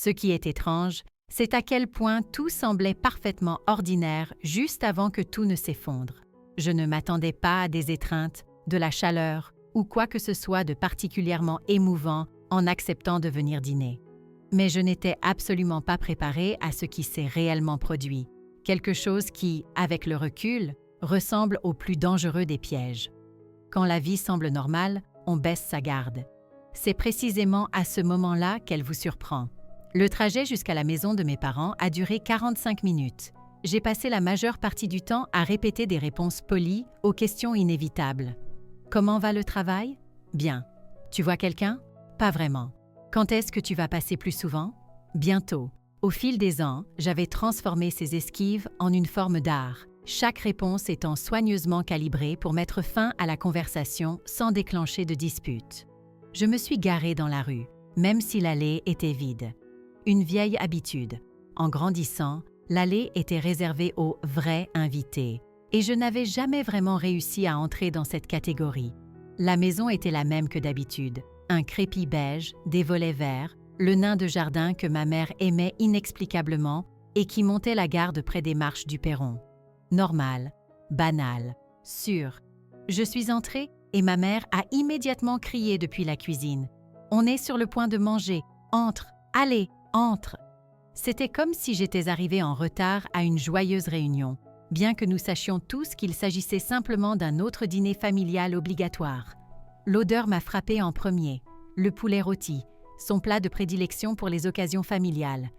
Ce qui est étrange, c'est à quel point tout semblait parfaitement ordinaire juste avant que tout ne s'effondre. Je ne m'attendais pas à des étreintes, de la chaleur ou quoi que ce soit de particulièrement émouvant en acceptant de venir dîner. Mais je n'étais absolument pas préparée à ce qui s'est réellement produit. Quelque chose qui, avec le recul, ressemble au plus dangereux des pièges. Quand la vie semble normale, on baisse sa garde. C'est précisément à ce moment-là qu'elle vous surprend. Le trajet jusqu'à la maison de mes parents a duré 45 minutes. J'ai passé la majeure partie du temps à répéter des réponses polies aux questions inévitables. Comment va le travail? Bien. Tu vois quelqu'un? Pas vraiment. Quand est-ce que tu vas passer plus souvent? Bientôt. Au fil des ans, j'avais transformé ces esquives en une forme d'art, chaque réponse étant soigneusement calibrée pour mettre fin à la conversation sans déclencher de dispute. Je me suis garée dans la rue, même si l'allée était vide. Une vieille habitude. En grandissant, l'allée était réservée aux vrais invités, et je n'avais jamais vraiment réussi à entrer dans cette catégorie. La maison était la même que d'habitude, un crépi beige, des volets verts, le nain de jardin que ma mère aimait inexplicablement et qui montait la garde près des marches du perron. Normal, banal, sûr. Je suis entrée et ma mère a immédiatement crié depuis la cuisine. « On est sur le point de manger. Entre, allez, entre !» C'était comme si j'étais arrivée en retard à une joyeuse réunion, bien que nous sachions tous qu'il s'agissait simplement d'un autre dîner familial obligatoire. L'odeur m'a frappée en premier, le poulet rôti, son plat de prédilection pour les occasions familiales.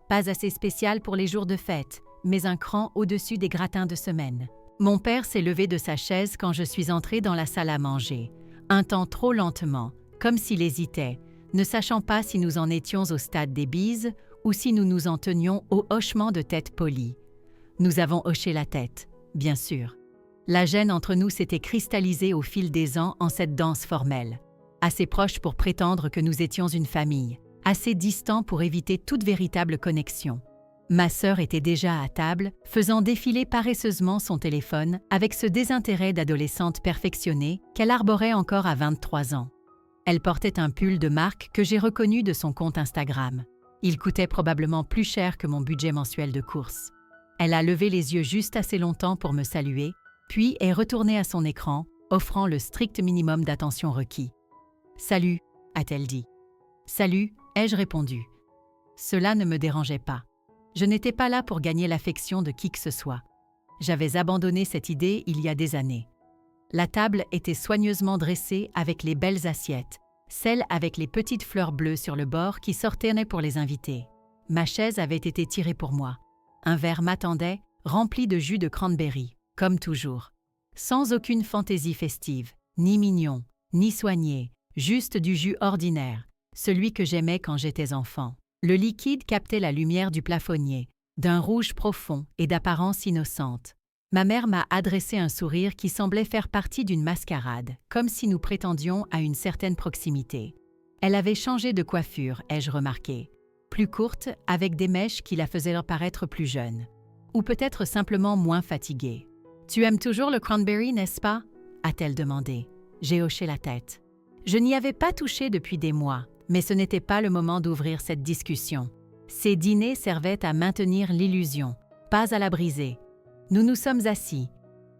Pas assez spécial pour les jours de fête, mais un cran au-dessus des gratins de semaine. Mon père s'est levé de sa chaise quand je suis entrée dans la salle à manger, un temps trop lentement, comme s'il hésitait, ne sachant pas si nous en étions au stade des bises ou si nous nous en tenions au hochement de tête poli. Nous avons hoché la tête, bien sûr. La gêne entre nous s'était cristallisée au fil des ans en cette danse formelle. Assez proche pour prétendre que nous étions une famille, assez distant pour éviter toute véritable connexion. Ma sœur était déjà à table, faisant défiler paresseusement son téléphone avec ce désintérêt d'adolescente perfectionnée qu'elle arborait encore à 23 ans. Elle portait un pull de marque que j'ai reconnu de son compte Instagram. Il coûtait probablement plus cher que mon budget mensuel de courses. Elle a levé les yeux juste assez longtemps pour me saluer, puis est retournée à son écran, offrant le strict minimum d'attention requis. « Salut », a-t-elle dit. « Salut », ai-je répondu. Cela ne me dérangeait pas. Je n'étais pas là pour gagner l'affection de qui que ce soit. J'avais abandonné cette idée il y a des années. La table était soigneusement dressée avec les belles assiettes, celles avec les petites fleurs bleues sur le bord qui sortaient pour les invités. Ma chaise avait été tirée pour moi. Un verre m'attendait, rempli de jus de cranberry, comme toujours. Sans aucune fantaisie festive, ni mignon, ni soigné, juste du jus ordinaire, celui que j'aimais quand j'étais enfant. Le liquide captait la lumière du plafonnier, d'un rouge profond et d'apparence innocente. Ma mère m'a adressé un sourire qui semblait faire partie d'une mascarade, comme si nous prétendions à une certaine proximité. Elle avait changé de coiffure, ai-je remarqué. Plus courte, avec des mèches qui la faisaient paraître plus jeune. Ou peut-être simplement moins fatiguée. « Tu aimes toujours le cranberry, n'est-ce pas » a-t-elle demandé. J'ai hoché la tête. Je n'y avais pas touché depuis des mois, mais ce n'était pas le moment d'ouvrir cette discussion. Ces dîners servaient à maintenir l'illusion, pas à la briser. Nous nous sommes assis.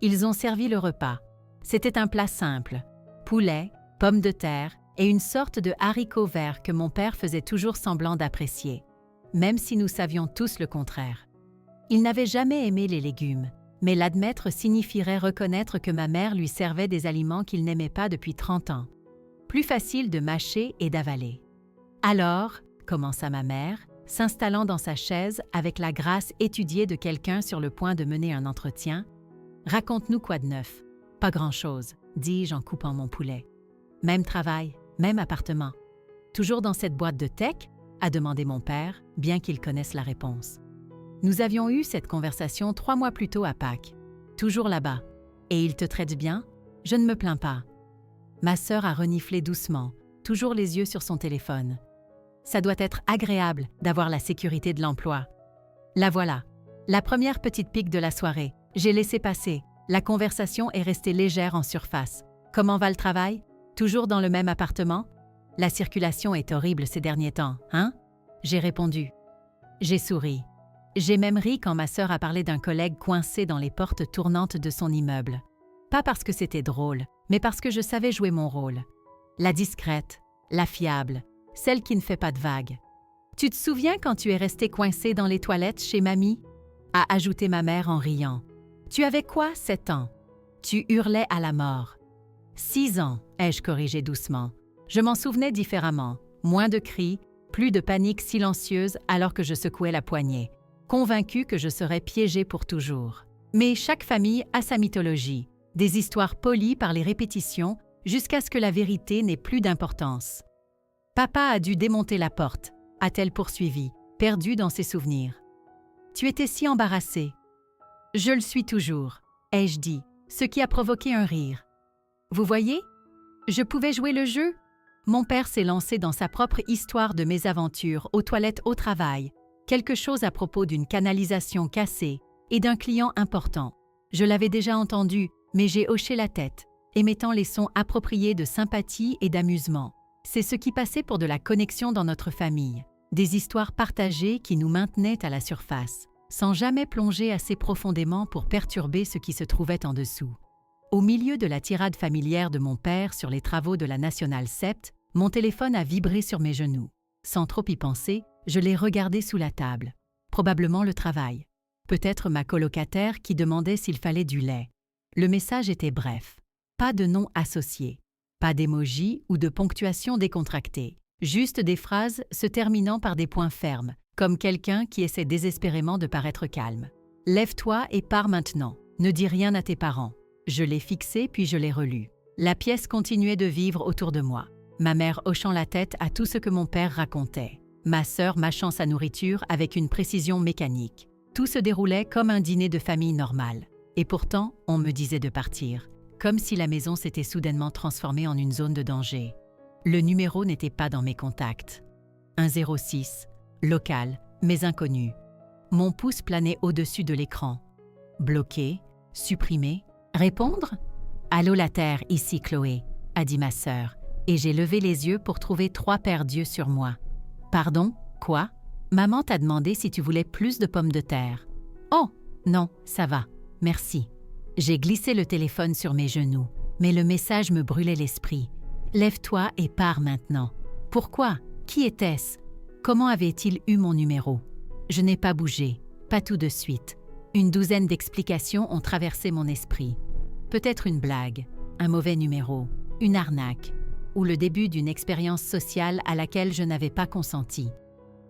Ils ont servi le repas. C'était un plat simple. Poulet, pommes de terre et une sorte de haricot vert que mon père faisait toujours semblant d'apprécier, même si nous savions tous le contraire. Il n'avait jamais aimé les légumes, mais l'admettre signifierait reconnaître que ma mère lui servait des aliments qu'il n'aimait pas depuis 30 ans. Plus facile de mâcher et d'avaler. « Alors, » commença ma mère, s'installant dans sa chaise avec la grâce étudiée de quelqu'un sur le point de mener un entretien. « Raconte-nous quoi de neuf. »« Pas grand-chose, » dis-je en coupant mon poulet. « Même travail, même appartement. »« Toujours dans cette boîte de tech ?» a demandé mon père, bien qu'il connaisse la réponse. Nous avions eu cette conversation 3 mois plus tôt à Pâques. Toujours là-bas. Et il te traite bien? Je ne me plains pas. Ma sœur a reniflé doucement, toujours les yeux sur son téléphone. Ça doit être agréable d'avoir la sécurité de l'emploi. La voilà. La première petite pique de la soirée. J'ai laissé passer. La conversation est restée légère en surface. Comment va le travail? Toujours dans le même appartement? La circulation est horrible ces derniers temps, hein? J'ai répondu. J'ai souri. J'ai même ri quand ma sœur a parlé d'un collègue coincé dans les portes tournantes de son immeuble. Pas parce que c'était drôle, mais parce que je savais jouer mon rôle. La discrète, la fiable, celle qui ne fait pas de vagues. « Tu te souviens quand tu es resté coincé dans les toilettes chez mamie ?» a ajouté ma mère en riant. « Tu avais quoi, 7 ans? Tu hurlais à la mort. »« 6 ans, ai-je corrigé doucement. Je m'en souvenais différemment. Moins de cris, plus de panique silencieuse alors que je secouais la poignée, convaincue que je serais piégée pour toujours. Mais chaque famille a sa mythologie, des histoires polies par les répétitions jusqu'à ce que la vérité n'ait plus d'importance. « Papa a dû démonter la porte, a-t-elle poursuivi, perdue dans ses souvenirs. Tu étais si embarrassée. Je le suis toujours, ai-je dit, ce qui a provoqué un rire. Vous voyez? Je pouvais jouer le jeu. Mon père s'est lancé dans sa propre histoire de mésaventures aux toilettes au travail, quelque chose à propos d'une canalisation cassée et d'un client important. Je l'avais déjà entendu, mais j'ai hoché la tête, émettant les sons appropriés de sympathie et d'amusement. C'est ce qui passait pour de la connexion dans notre famille, des histoires partagées qui nous maintenaient à la surface, sans jamais plonger assez profondément pour perturber ce qui se trouvait en dessous. Au milieu de la tirade familière de mon père sur les travaux de la Nationale 7, mon téléphone a vibré sur mes genoux. Sans trop y penser, je l'ai regardé sous la table. Probablement le travail. Peut-être ma colocataire qui demandait s'il fallait du lait. Le message était bref. Pas de nom associé. Pas d'émoji ou de ponctuation décontractée. Juste des phrases se terminant par des points fermes, comme quelqu'un qui essaie désespérément de paraître calme. « Lève-toi et pars maintenant. Ne dis rien à tes parents. » Je l'ai fixé puis je l'ai relu. La pièce continuait de vivre autour de moi. Ma mère hochant la tête à tout ce que mon père racontait. Ma sœur mâchant sa nourriture avec une précision mécanique. Tout se déroulait comme un dîner de famille normal. Et pourtant, on me disait de partir. Comme si la maison s'était soudainement transformée en une zone de danger. Le numéro n'était pas dans mes contacts. 106, local, mais inconnu. Mon pouce planait au-dessus de l'écran. Bloqué, supprimé, répondre? « Allô la Terre, ici Chloé », a dit ma sœur, et j'ai levé les yeux pour trouver 3 paires d'yeux sur moi. « Pardon, quoi? Maman t'a demandé si tu voulais plus de pommes de terre. »« Oh, non, ça va, merci. » J'ai glissé le téléphone sur mes genoux, mais le message me brûlait l'esprit. « Lève-toi et pars maintenant. » Pourquoi? Qui était-ce? Comment avait-il eu mon numéro? Je n'ai pas bougé, pas tout de suite. Une douzaine d'explications ont traversé mon esprit. Peut-être une blague, un mauvais numéro, une arnaque, ou le début d'une expérience sociale à laquelle je n'avais pas consenti.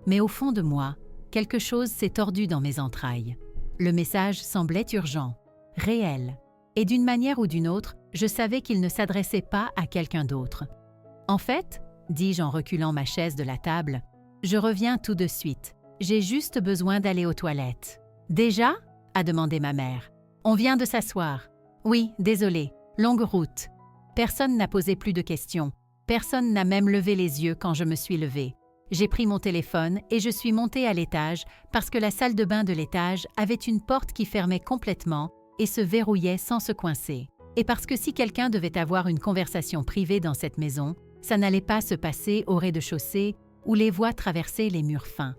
Mais au fond de moi, quelque chose s'est tordu dans mes entrailles. Le message semblait urgent, réel, et d'une manière ou d'une autre, je savais qu'il ne s'adressait pas à quelqu'un d'autre. « En fait, » dis-je en reculant ma chaise de la table, « je reviens tout de suite. J'ai juste besoin d'aller aux toilettes. »« Déjà ?» a demandé ma mère. « On vient de s'asseoir. »« Oui, désolé. Longue route. » Personne n'a posé plus de questions. Personne n'a même levé les yeux quand je me suis levée. J'ai pris mon téléphone et je suis montée à l'étage parce que la salle de bain de l'étage avait une porte qui fermait complètement et se verrouillait sans se coincer. Et parce que si quelqu'un devait avoir une conversation privée dans cette maison, ça n'allait pas se passer au rez-de-chaussée où les voies traversaient les murs fins.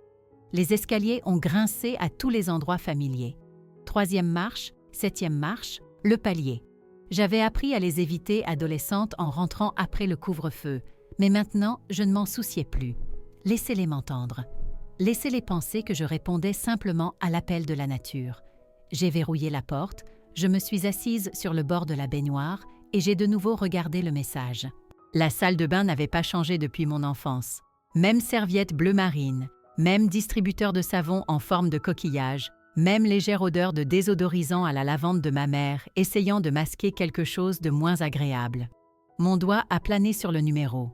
Les escaliers ont grincé à tous les endroits familiers. 3e marche, 7e marche, le palier. J'avais appris à les éviter adolescente en rentrant après le couvre-feu, mais maintenant je ne m'en souciais plus. Laissez-les m'entendre. Laissez-les penser que je répondais simplement à l'appel de la nature. J'ai verrouillé la porte, je me suis assise sur le bord de la baignoire et j'ai de nouveau regardé le message. La salle de bain n'avait pas changé depuis mon enfance. Même serviette bleu marine, même distributeur de savon en forme de coquillage, même légère odeur de désodorisant à la lavande de ma mère, essayant de masquer quelque chose de moins agréable. Mon doigt a plané sur le numéro.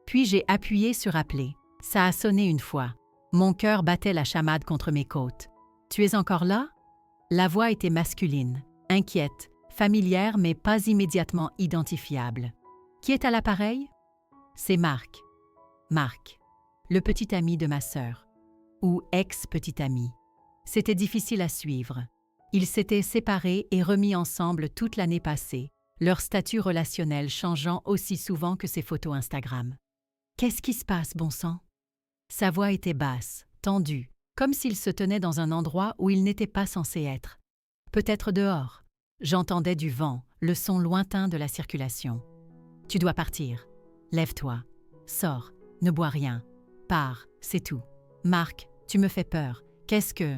Puis j'ai appuyé sur « Appeler ». Ça a sonné une fois. Mon cœur battait la chamade contre mes côtes. « Tu es encore là ?» La voix était masculine, inquiète, familière mais pas immédiatement identifiable. « Qui est à l'appareil ?» C'est Marc. Marc, le petit ami de ma sœur. Ou ex-petit ami. C'était difficile à suivre. Ils s'étaient séparés et remis ensemble toute l'année passée, leur statut relationnel changeant aussi souvent que ses photos Instagram. Qu'est-ce qui se passe, bon sang? Sa voix était basse, tendue, comme s'il se tenait dans un endroit où il n'était pas censé être. Peut-être dehors. J'entendais du vent, le son lointain de la circulation. « Tu dois partir. Lève-toi. Sors. Ne bois rien. Pars, c'est tout. Marc, tu me fais peur. Qu'est-ce que… »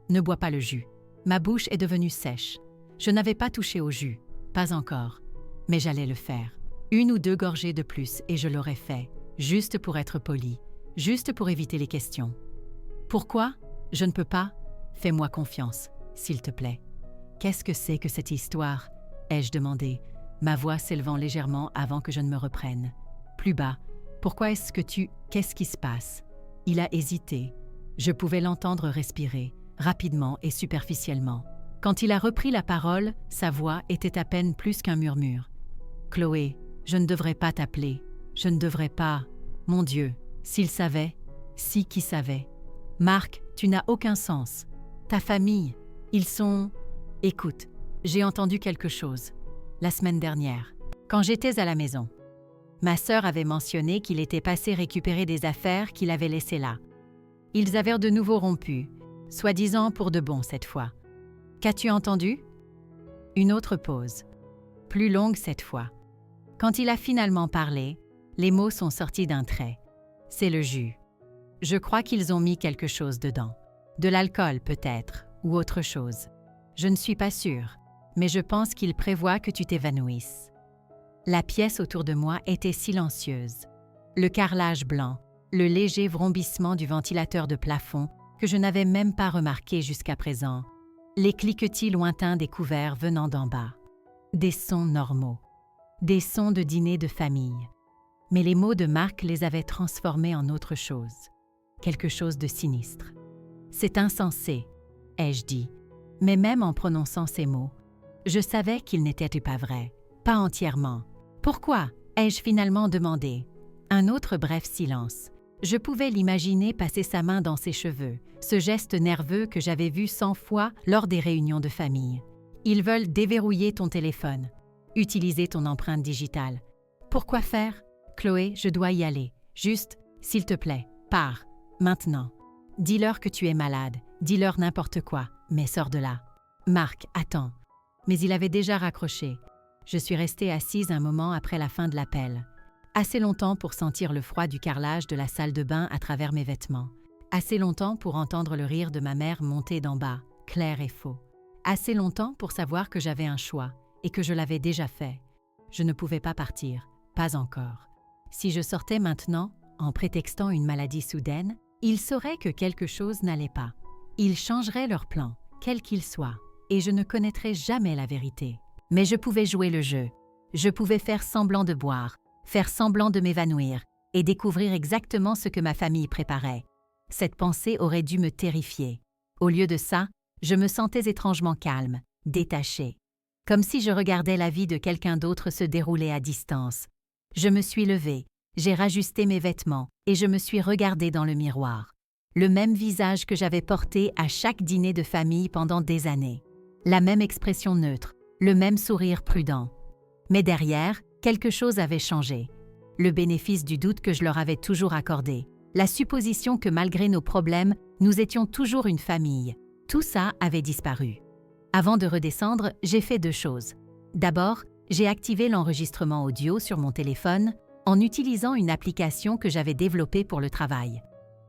Ne bois pas le jus. Ma bouche est devenue sèche. Je n'avais pas touché au jus. Pas encore. Mais j'allais le faire. 1 ou 2 gorgées de plus et je l'aurais fait, juste pour être poli, juste pour éviter les questions. Pourquoi? Je ne peux pas? Fais-moi confiance, s'il te plaît. Qu'est-ce que c'est que cette histoire? Ai-je demandé, ma voix s'élevant légèrement avant que je ne me reprenne. Plus bas. Pourquoi est-ce que tu… Qu'est-ce qui se passe? Il a hésité. Je pouvais l'entendre respirer, rapidement et superficiellement. Quand il a repris la parole, sa voix était à peine plus qu'un murmure. « Chloé, je ne devrais pas t'appeler. Je ne devrais pas… Mon Dieu, s'il savait, si qui savait. Marc, tu n'as aucun sens. Ta famille, ils sont… Écoute, j'ai entendu quelque chose. La semaine dernière, quand j'étais à la maison. Ma sœur avait mentionné qu'il était passé récupérer des affaires qu'il avait laissées là. Ils avaient de nouveau rompu, soi-disant pour de bon cette fois. Qu'as-tu entendu? Une autre pause, plus longue cette fois. Quand il a finalement parlé, les mots sont sortis d'un trait. C'est le jus. Je crois qu'ils ont mis quelque chose dedans. De l'alcool peut-être, ou autre chose. Je ne suis pas sûre, mais je pense qu'il prévoit que tu t'évanouisses. La pièce autour de moi était silencieuse. Le carrelage blanc, le léger vrombissement du ventilateur de plafond que je n'avais même pas remarqué jusqu'à présent, les cliquetis lointains des couverts venant d'en bas. Des sons normaux. Des sons de dîner de famille. Mais les mots de Marc les avaient transformés en autre chose. Quelque chose de sinistre. C'est insensé, ai-je dit. Mais même en prononçant ces mots, je savais qu'ils n'étaient pas vrais. Pas entièrement. Pourquoi? Ai-je finalement demandé. Un autre bref silence. Je pouvais l'imaginer passer sa main dans ses cheveux, ce geste nerveux que j'avais vu 100 fois lors des réunions de famille. Ils veulent déverrouiller ton téléphone, utiliser ton empreinte digitale. Pourquoi faire? Chloé, je dois y aller. Juste, s'il te plaît, pars, maintenant. Dis-leur que tu es malade, dis-leur n'importe quoi, mais sors de là. Marc, attends. Mais il avait déjà raccroché. Je suis restée assise un moment après la fin de l'appel. Assez longtemps pour sentir le froid du carrelage de la salle de bain à travers mes vêtements. Assez longtemps pour entendre le rire de ma mère monter d'en bas, clair et faux. Assez longtemps pour savoir que j'avais un choix et que je l'avais déjà fait. Je ne pouvais pas partir, pas encore. Si je sortais maintenant, en prétextant une maladie soudaine, ils sauraient que quelque chose n'allait pas. Ils changeraient leur plan, quel qu'il soit, et je ne connaîtrais jamais la vérité. Mais je pouvais jouer le jeu. Je pouvais faire semblant de boire, faire semblant de m'évanouir et découvrir exactement ce que ma famille préparait. Cette pensée aurait dû me terrifier. Au lieu de ça, je me sentais étrangement calme, détachée. Comme si je regardais la vie de quelqu'un d'autre se dérouler à distance. Je me suis levée, j'ai rajusté mes vêtements et je me suis regardée dans le miroir. Le même visage que j'avais porté à chaque dîner de famille pendant des années. La même expression neutre, le même sourire prudent. Mais derrière, quelque chose avait changé. Le bénéfice du doute que je leur avais toujours accordé. La supposition que malgré nos problèmes, nous étions toujours une famille. Tout ça avait disparu. Avant de redescendre, j'ai fait 2 choses. D'abord, j'ai activé l'enregistrement audio sur mon téléphone en utilisant une application que j'avais développée pour le travail.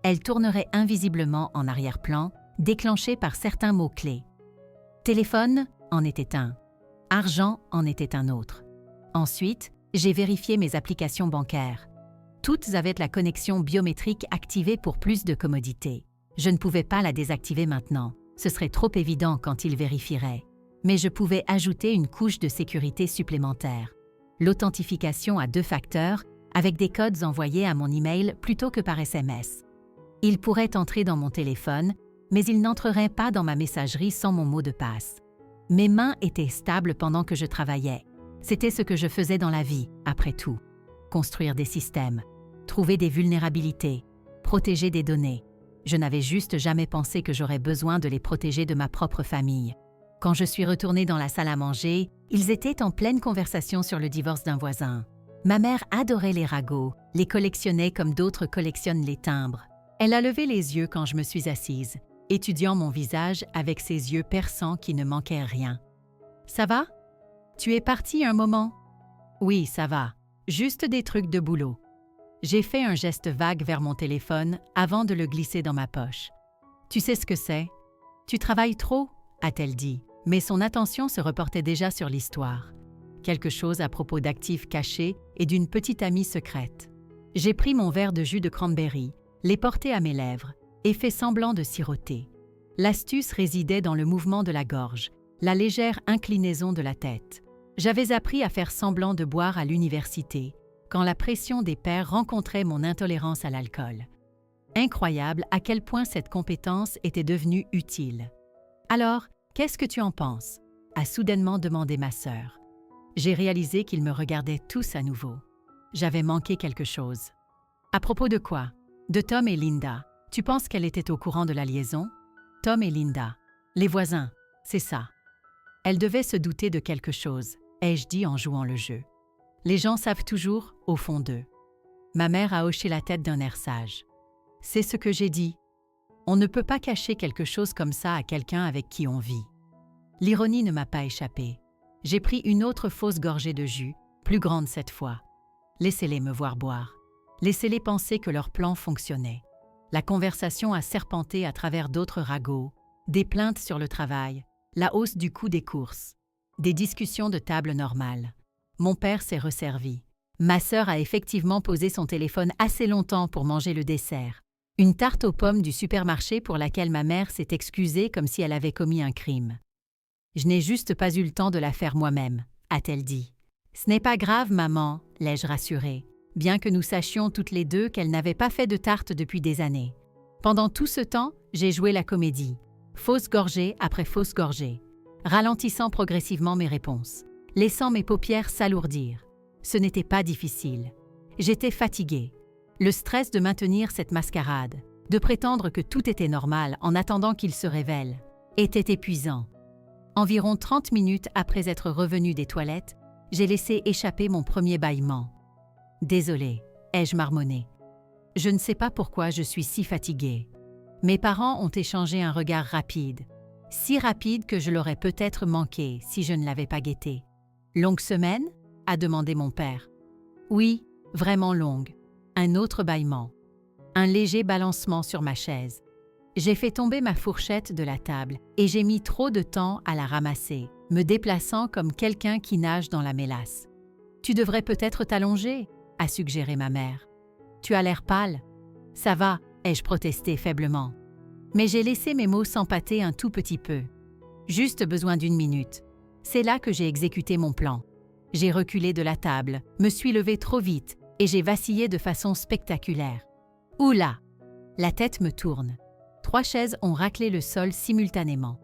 Elle tournerait invisiblement en arrière-plan, déclenchée par certains mots-clés. Téléphone en était un. Argent en était un autre. Ensuite, j'ai vérifié mes applications bancaires. Toutes avaient la connexion biométrique activée pour plus de commodité. Je ne pouvais pas la désactiver maintenant. Ce serait trop évident quand ils vérifieraient. Mais je pouvais ajouter une couche de sécurité supplémentaire. L'authentification à 2 facteurs avec des codes envoyés à mon email plutôt que par SMS. Ils pourraient entrer dans mon téléphone, mais ils n'entreraient pas dans ma messagerie sans mon mot de passe. Mes mains étaient stables pendant que je travaillais. C'était ce que je faisais dans la vie, après tout. Construire des systèmes, trouver des vulnérabilités, protéger des données. Je n'avais juste jamais pensé que j'aurais besoin de les protéger de ma propre famille. Quand je suis retournée dans la salle à manger, ils étaient en pleine conversation sur le divorce d'un voisin. Ma mère adorait les ragots, les collectionnait comme d'autres collectionnent les timbres. Elle a levé les yeux quand je me suis assise, étudiant mon visage avec ses yeux perçants qui ne manquaient rien. « Ça va? Tu es parti un moment? »« Oui, ça va. Juste des trucs de boulot. » J'ai fait un geste vague vers mon téléphone avant de le glisser dans ma poche. « Tu sais ce que c'est? Tu travailles trop ?» a-t-elle dit, mais son attention se reportait déjà sur l'histoire. Quelque chose à propos d'actifs cachés et d'une petite amie secrète. J'ai pris mon verre de jus de cranberry, l'ai porté à mes lèvres et fait semblant de siroter. L'astuce résidait dans le mouvement de la gorge, la légère inclinaison de la tête. J'avais appris à faire semblant de boire à l'université, quand la pression des pairs rencontrait mon intolérance à l'alcool. Incroyable à quel point cette compétence était devenue utile. « Alors, qu'est-ce que tu en penses ?» a soudainement demandé ma sœur. J'ai réalisé qu'ils me regardaient tous à nouveau. J'avais manqué quelque chose. « À propos de quoi ? De Tom et Linda. Tu penses qu'elle était au courant de la liaison ? Tom et Linda. Les voisins, c'est ça. » Elle devait se douter de quelque chose, ai-je dit en jouant le jeu. Les gens savent toujours, au fond d'eux. Ma mère a hoché la tête d'un air sage. C'est ce que j'ai dit. On ne peut pas cacher quelque chose comme ça à quelqu'un avec qui on vit. L'ironie ne m'a pas échappé. J'ai pris une autre fausse gorgée de jus, plus grande cette fois. Laissez-les me voir boire. Laissez-les penser que leur plan fonctionnait. La conversation a serpenté à travers d'autres ragots, des plaintes sur le travail, la hausse du coût des courses, des discussions de table normales. Mon père s'est resservi. Ma sœur a effectivement posé son téléphone assez longtemps pour manger le dessert. Une tarte aux pommes du supermarché pour laquelle ma mère s'est excusée comme si elle avait commis un crime. « Je n'ai juste pas eu le temps de la faire moi-même », a-t-elle dit. « Ce n'est pas grave, maman », l'ai-je rassurée, bien que nous sachions toutes les deux qu'elle n'avait pas fait de tarte depuis des années. Pendant tout ce temps, j'ai joué la comédie, fausse gorgée après fausse gorgée, ralentissant progressivement mes réponses, laissant mes paupières s'alourdir. Ce n'était pas difficile. J'étais fatiguée. Le stress de maintenir cette mascarade, de prétendre que tout était normal en attendant qu'il se révèle, était épuisant. Environ 30 minutes après être revenue des toilettes, j'ai laissé échapper mon premier bâillement. « Désolée », ai-je marmonné. Je ne sais pas pourquoi je suis si fatiguée. Mes parents ont échangé un regard rapide, si rapide que je l'aurais peut-être manqué si je ne l'avais pas guetté. « Longue semaine ?» a demandé mon père. « Oui, vraiment longue. » Un autre bâillement. Un léger balancement sur ma chaise. J'ai fait tomber ma fourchette de la table et j'ai mis trop de temps à la ramasser, me déplaçant comme quelqu'un qui nage dans la mélasse. « Tu devrais peut-être t'allonger » a suggéré ma mère. « Tu as l'air pâle. »« Ça va » ai-je protesté faiblement. Mais j'ai laissé mes mots s'empâter un tout petit peu. Juste besoin d'une minute. C'est là que j'ai exécuté mon plan. J'ai reculé de la table, me suis levée trop vite et j'ai vacillé de façon spectaculaire. Oula! La tête me tourne. 3 chaises ont raclé le sol simultanément.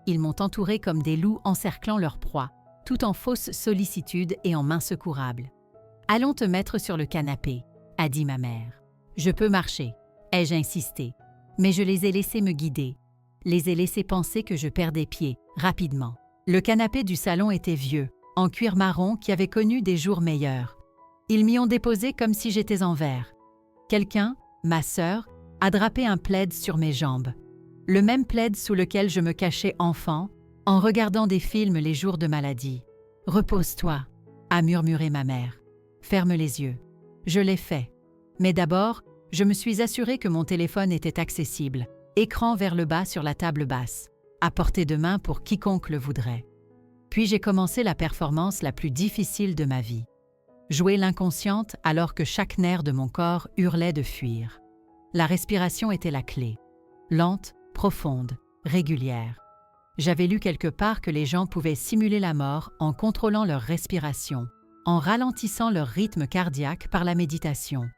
Ils m'ont entouré comme des loups encerclant leur proie, tout en fausse sollicitude et en main secourable. « Allons te mettre sur le canapé », a dit ma mère. « Je peux marcher », ai-je insisté, mais je les ai laissés me guider, les ai laissés penser que je perdais pied, rapidement. Le canapé du salon était vieux, en cuir marron qui avait connu des jours meilleurs. Ils m'y ont déposé comme si j'étais en verre. Quelqu'un, ma sœur, a drapé un plaid sur mes jambes. Le même plaid sous lequel je me cachais enfant, en regardant des films les jours de maladie. « Repose-toi », a murmuré ma mère. « Ferme les yeux. » Je l'ai fait. Mais d'abord, je me suis assurée que mon téléphone était accessible, écran vers le bas sur la table basse, à portée de main pour quiconque le voudrait. Puis j'ai commencé la performance la plus difficile de ma vie. Jouer l'inconsciente alors que chaque nerf de mon corps hurlait de fuir. La respiration était la clé. Lente, profonde, régulière. J'avais lu quelque part que les gens pouvaient simuler la mort en contrôlant leur respiration, en ralentissant leur rythme cardiaque par la méditation.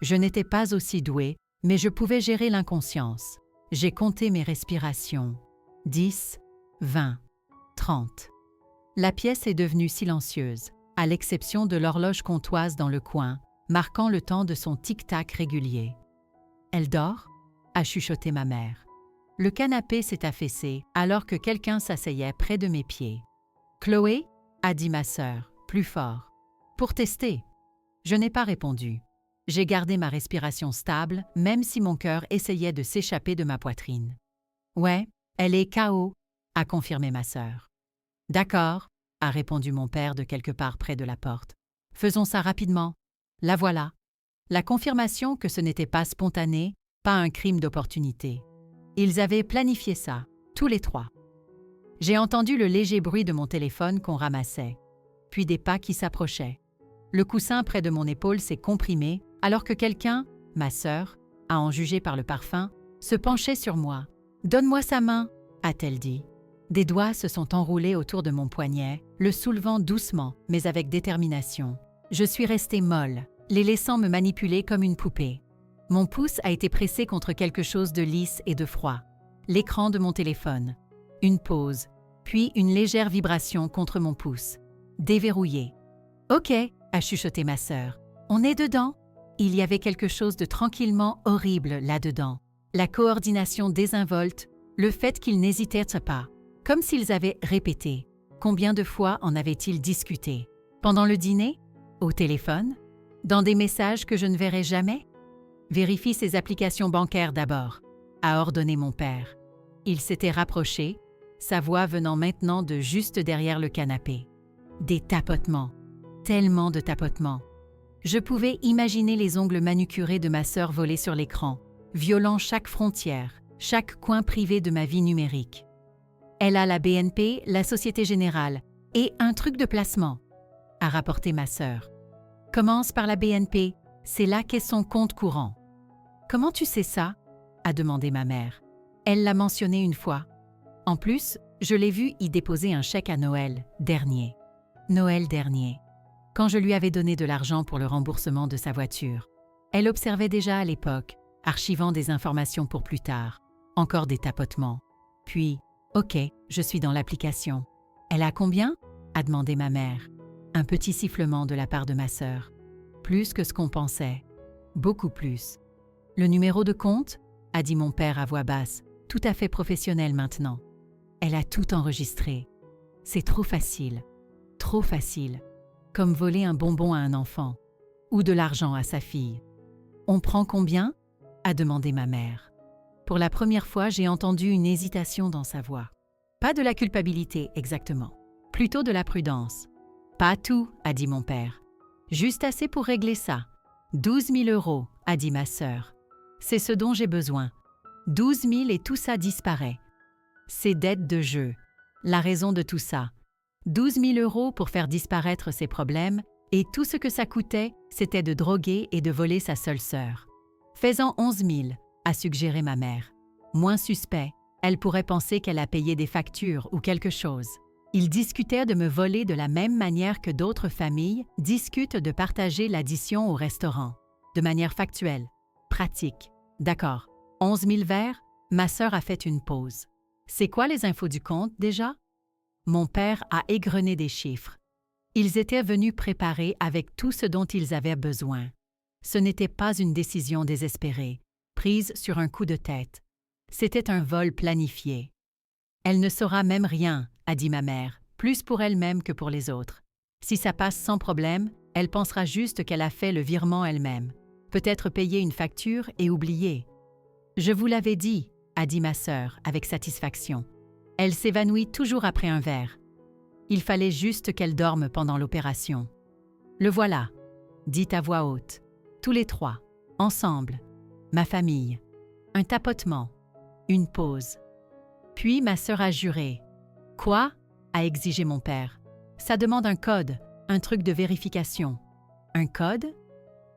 Je n'étais pas aussi douée, mais je pouvais gérer l'inconscience. J'ai compté mes respirations. 10, 20, 30. La pièce est devenue silencieuse, à l'exception de l'horloge comtoise dans le coin, marquant le temps de son tic-tac régulier. « Elle dort ?» a chuchoté ma mère. Le canapé s'est affaissé alors que quelqu'un s'asseyait près de mes pieds. « Chloé ?» a dit ma sœur, plus fort. « Pour tester. » Je n'ai pas répondu. J'ai gardé ma respiration stable, même si mon cœur essayait de s'échapper de ma poitrine. « Ouais, elle est KO », a confirmé ma sœur. « D'accord », a répondu mon père de quelque part près de la porte. « Faisons ça rapidement. La voilà. » La confirmation que ce n'était pas spontané, pas un crime d'opportunité. Ils avaient planifié ça, tous les trois. J'ai entendu le léger bruit de mon téléphone qu'on ramassait, puis des pas qui s'approchaient. Le coussin près de mon épaule s'est comprimé alors que quelqu'un, ma sœur, à en juger par le parfum, se penchait sur moi. « Donne-moi sa main », a-t-elle dit. Des doigts se sont enroulés autour de mon poignet, le soulevant doucement, mais avec détermination. Je suis restée molle, les laissant me manipuler comme une poupée. Mon pouce a été pressé contre quelque chose de lisse et de froid. L'écran de mon téléphone. Une pause, puis une légère vibration contre mon pouce. Déverrouillé. « Ok », a chuchoté ma sœur. « On est dedans ?» Il y avait quelque chose de tranquillement horrible là-dedans. La coordination désinvolte, le fait qu'ils n'hésitaient pas. Comme s'ils avaient répété. Combien de fois en avaient-ils discuté? Pendant le dîner? Au téléphone? Dans des messages que je ne verrai jamais? Vérifie ses applications bancaires d'abord, a ordonné mon père. Il s'était rapproché, sa voix venant maintenant de juste derrière le canapé. Des tapotements. Tellement de tapotements. Je pouvais imaginer les ongles manucurés de ma sœur voler sur l'écran, violant chaque frontière, chaque coin privé de ma vie numérique. Elle a la BNP, la Société Générale, et un truc de placement, a rapporté ma sœur. Commence par la BNP, c'est là qu'est son compte courant. Comment tu sais ça? A demandé ma mère. Elle l'a mentionné une fois. En plus, je l'ai vue y déposer un chèque à Noël dernier. Noël dernier. Quand je lui avais donné de l'argent pour le remboursement de sa voiture. Elle observait déjà à l'époque, archivant des informations pour plus tard. Encore des tapotements. Puis, ok, je suis dans l'application. Elle a combien? A demandé ma mère. Un petit sifflement de la part de ma sœur. Plus que ce qu'on pensait. Beaucoup plus. Le numéro de compte? A dit mon père à voix basse, tout à fait professionnel maintenant. Elle a tout enregistré. C'est trop facile. Trop facile. Comme voler un bonbon à un enfant. Ou de l'argent à sa fille. On prend combien? A demandé ma mère. Pour la première fois, j'ai entendu une hésitation dans sa voix. Pas de la culpabilité, exactement. Plutôt de la prudence. Pas tout, a dit mon père. Juste assez pour régler ça. 12 000 €, a dit ma sœur. C'est ce dont j'ai besoin. 12 000 et tout ça disparaît. Ses dettes de jeu. La raison de tout ça. 12 000 € pour faire disparaître ses problèmes, et tout ce que ça coûtait, c'était de droguer et de voler sa seule sœur. Fais-en 11 000, a suggéré ma mère. Moins suspect, elle pourrait penser qu'elle a payé des factures ou quelque chose. Ils discutaient de me voler de la même manière que d'autres familles discutent de partager l'addition au restaurant. De manière factuelle, pratique. D'accord. 11 000 verres, ma sœur a fait une pause. C'est quoi les infos du compte déjà? Mon père a égrené des chiffres. Ils étaient venus préparés avec tout ce dont ils avaient besoin. Ce n'était pas une décision désespérée, prise sur un coup de tête. C'était un vol planifié. Elle ne saura même rien, a dit ma mère, plus pour elle-même que pour les autres. Si ça passe sans problème, elle pensera juste qu'elle a fait le virement elle-même. Peut-être payer une facture et oublier. Je vous l'avais dit, a dit ma sœur avec satisfaction. Elle s'évanouit toujours après un verre. Il fallait juste qu'elle dorme pendant l'opération. Le voilà, dit à voix haute. Tous les trois, ensemble. Ma famille. Un tapotement. Une pause. Puis ma sœur a juré. « Quoi ?» a exigé mon père. « Ça demande un code, un truc de vérification. »« Un code ?»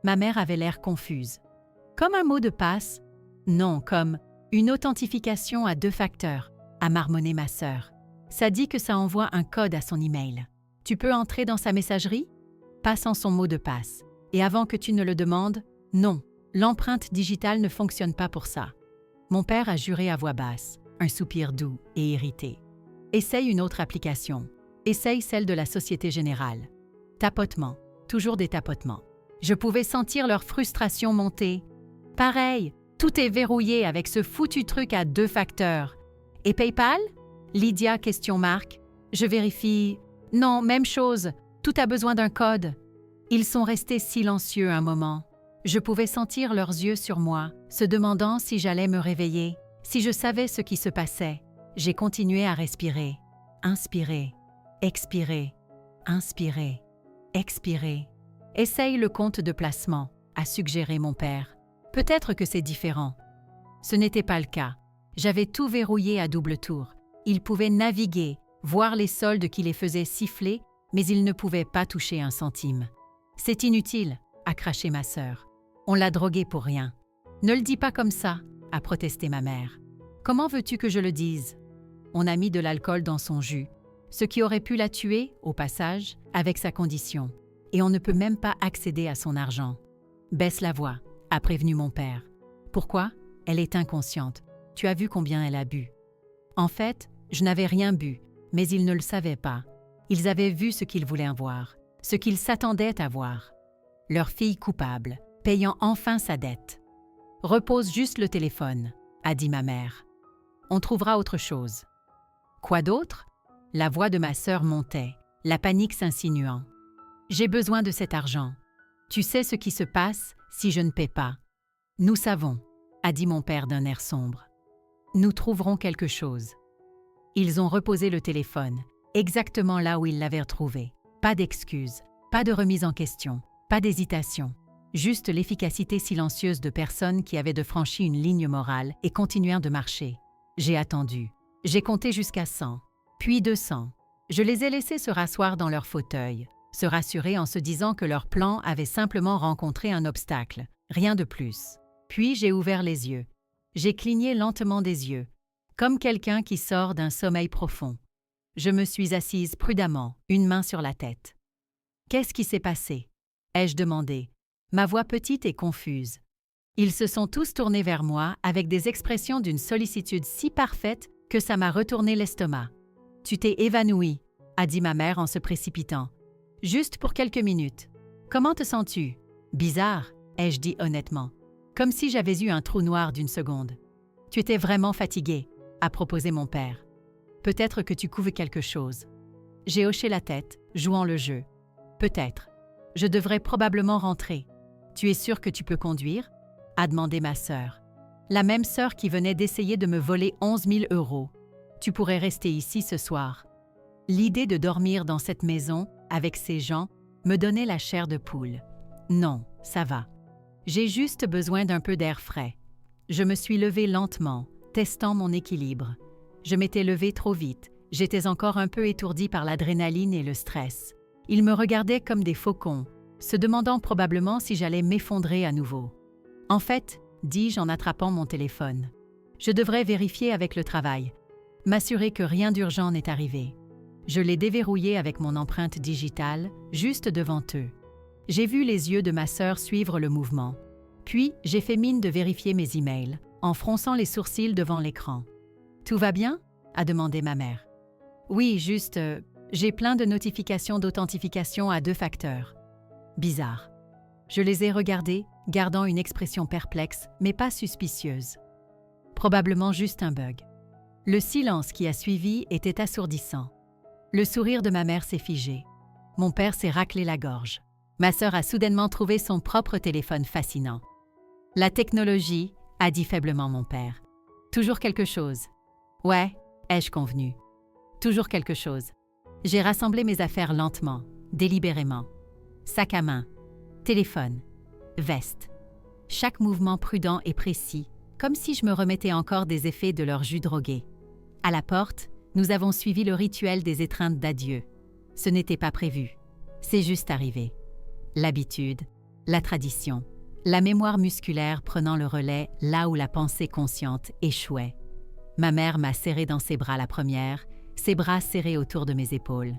Ma mère avait l'air confuse. « Comme un mot de passe ?»« Non, comme une authentification à 2 facteurs, » a marmonné ma sœur. « Ça dit que ça envoie un code à son email. Tu peux entrer dans sa messagerie ? Pas sans son mot de passe. Et avant que tu ne le demandes, non, l'empreinte digitale ne fonctionne pas pour ça. » Mon père a juré à voix basse, un soupir doux et irrité. Essaye une autre application. Essaye celle de la Société Générale. Tapotement. Toujours des tapotements. Je pouvais sentir leur frustration monter. Pareil, tout est verrouillé avec ce foutu truc à 2 facteurs. Et PayPal? Lydia, question marque. Je vérifie. Non, même chose. Tout a besoin d'un code. Ils sont restés silencieux un moment. Je pouvais sentir leurs yeux sur moi, se demandant si j'allais me réveiller, si je savais ce qui se passait. J'ai continué à respirer. Inspirer, expirer, inspirer, expirer. Essaye le compte de placement, a suggéré mon père. Peut-être que c'est différent. Ce n'était pas le cas. J'avais tout verrouillé à double tour. Ils pouvaient naviguer, voir les soldes qui les faisaient siffler, mais ils ne pouvaient pas toucher un centime. « C'est inutile », a craché ma sœur. « On l'a drogué pour rien. »« Ne le dis pas comme ça », a protesté ma mère. « Comment veux-tu que je le dise ?» On a mis de l'alcool dans son jus, ce qui aurait pu la tuer, au passage, avec sa condition. Et on ne peut même pas accéder à son argent. « Baisse la voix », a prévenu mon père. « Pourquoi ? Elle est inconsciente. Tu as vu combien elle a bu. » En fait, je n'avais rien bu, mais ils ne le savaient pas. Ils avaient vu ce qu'ils voulaient voir, ce qu'ils s'attendaient à voir. Leur fille coupable, payant enfin sa dette. « Repose juste le téléphone », a dit ma mère. « On trouvera autre chose. » Quoi d'autre ? La voix de ma sœur montait, la panique s'insinuant. « J'ai besoin de cet argent. Tu sais ce qui se passe si je ne paie pas. »« Nous savons », a dit mon père d'un air sombre. « Nous trouverons quelque chose. » Ils ont reposé le téléphone, exactement là où ils l'avaient retrouvé. Pas d'excuses, pas de remise en question, pas d'hésitation. Juste l'efficacité silencieuse de personnes qui avaient franchi une ligne morale et continuèrent de marcher. J'ai attendu. J'ai compté jusqu'à 100, puis 200. Je les ai laissés se rasseoir dans leur fauteuil, se rassurer en se disant que leur plan avait simplement rencontré un obstacle, rien de plus. Puis j'ai ouvert les yeux. J'ai cligné lentement des yeux, comme quelqu'un qui sort d'un sommeil profond. Je me suis assise prudemment, une main sur la tête. « Qu'est-ce qui s'est passé ?» ai-je demandé, ma voix petite et confuse. Ils se sont tous tournés vers moi avec des expressions d'une sollicitude si parfaite que ça m'a retourné l'estomac. « Tu t'es évanoui », a dit ma mère en se précipitant. « Juste pour quelques minutes. Comment te sens-tu ?»« Bizarre », ai-je dit honnêtement, comme si j'avais eu un trou noir d'une seconde. « Tu étais vraiment fatiguée », a proposé mon père. « Peut-être que tu couves quelque chose. » J'ai hoché la tête, jouant le jeu. « Peut-être. Je devrais probablement rentrer. Tu es sûre que tu peux conduire ?» a demandé ma sœur. La même sœur qui venait d'essayer de me voler 11 000 €. « Tu pourrais rester ici ce soir. » L'idée de dormir dans cette maison, avec ces gens, me donnait la chair de poule. Non, ça va. J'ai juste besoin d'un peu d'air frais. Je me suis levée lentement, testant mon équilibre. Je m'étais levée trop vite. J'étais encore un peu étourdie par l'adrénaline et le stress. Ils me regardaient comme des faucons, se demandant probablement si j'allais m'effondrer à nouveau. « En fait, » dis-je en attrapant mon téléphone, « je devrais vérifier avec le travail, m'assurer que rien d'urgent n'est arrivé. » Je l'ai déverrouillé avec mon empreinte digitale, juste devant eux. J'ai vu les yeux de ma sœur suivre le mouvement. Puis, j'ai fait mine de vérifier mes emails, en fronçant les sourcils devant l'écran. « Tout va bien ?» a demandé ma mère. « Oui, juste, j'ai plein de notifications d'authentification à 2 facteurs. » Bizarre. Je les ai regardés, gardant une expression perplexe, mais pas suspicieuse. Probablement juste un bug. Le silence qui a suivi était assourdissant. Le sourire de ma mère s'est figé. Mon père s'est raclé la gorge. Ma sœur a soudainement trouvé son propre téléphone fascinant. « La technologie », a dit faiblement mon père. « Toujours quelque chose. »« Ouais », ai-je convenu. « Toujours quelque chose. » J'ai rassemblé mes affaires lentement, délibérément. Sac à main, téléphone, veste. Chaque mouvement prudent et précis, comme si je me remettais encore des effets de leur jus drogué. À la porte, nous avons suivi le rituel des étreintes d'adieu. Ce n'était pas prévu. C'est juste arrivé. L'habitude, la tradition, la mémoire musculaire prenant le relais là où la pensée consciente échouait. Ma mère m'a serré dans ses bras la première, ses bras serrés autour de mes épaules.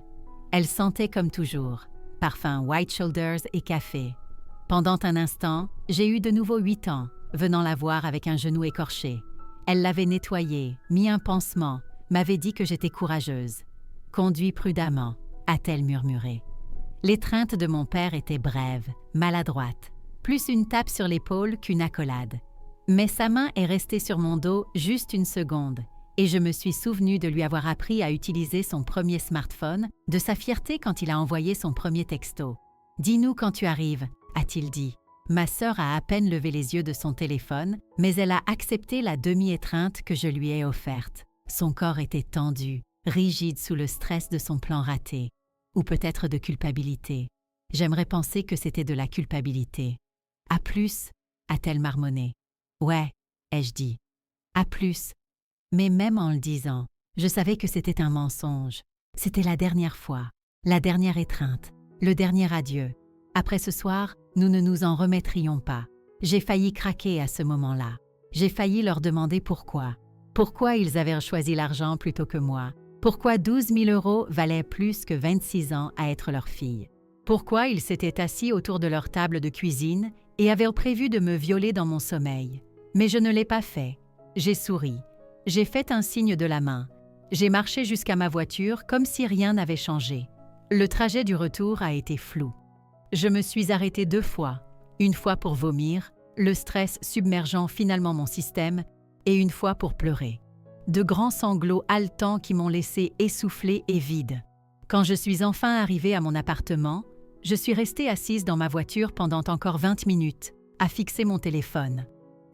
Elle sentait comme toujours, parfum White Shoulders et café. Pendant un instant, j'ai eu de nouveau 8 ans, venant la voir avec un genou écorché. Elle l'avait nettoyé, mis un pansement, m'avait dit que j'étais courageuse. « Conduis prudemment », a-t-elle murmuré. L'étreinte de mon père était brève, maladroite, plus une tape sur l'épaule qu'une accolade. Mais sa main est restée sur mon dos juste une seconde, et je me suis souvenue de lui avoir appris à utiliser son premier smartphone, de sa fierté quand il a envoyé son premier texto. « Dis-nous quand tu arrives », a-t-il dit. Ma sœur a à peine levé les yeux de son téléphone, mais elle a accepté la demi-étreinte que je lui ai offerte. Son corps était tendu, rigide sous le stress de son plan raté. Ou peut-être de culpabilité. J'aimerais penser que c'était de la culpabilité. « À plus » a-t-elle marmonné. « Ouais » ai-je dit. « À plus » Mais même en le disant, je savais que c'était un mensonge. C'était la dernière fois, la dernière étreinte, le dernier adieu. Après ce soir, nous ne nous en remettrions pas. J'ai failli craquer à ce moment-là. J'ai failli leur demander pourquoi. Pourquoi ils avaient choisi l'argent plutôt que moi. Pourquoi 12 000 € valaient plus que 26 ans à être leur fille. Pourquoi ils s'étaient assis autour de leur table de cuisine et avaient prévu de me violer dans mon sommeil. Mais je ne l'ai pas fait. J'ai souri. J'ai fait un signe de la main. J'ai marché jusqu'à ma voiture comme si rien n'avait changé. Le trajet du retour a été flou. Je me suis arrêtée 2 fois. Une fois pour vomir, le stress submergeant finalement mon système, et une fois pour pleurer. De grands sanglots haletants qui m'ont laissé essoufflée et vide. Quand je suis enfin arrivée à mon appartement, je suis restée assise dans ma voiture pendant encore 20 minutes, à fixer mon téléphone.